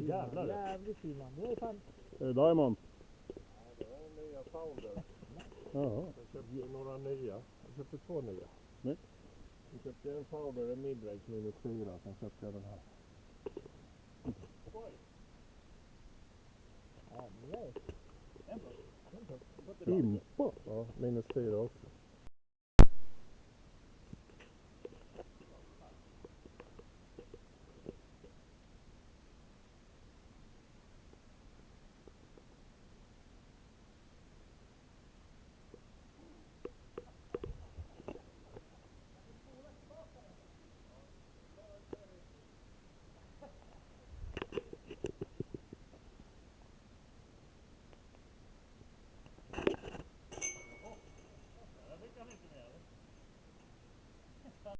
fin man. Jävlar. Jävligt fin man. Det är fan... Är det Diamond? Ja, det är nya Founder. Jaha. Jag köpte några nya. Jag köpte 2 nya. Nej. Jag köpte en Founder, en midrange -4. Sen köpte jag den här. Oj. Ja, men det är... Impa. Ja, -4 också.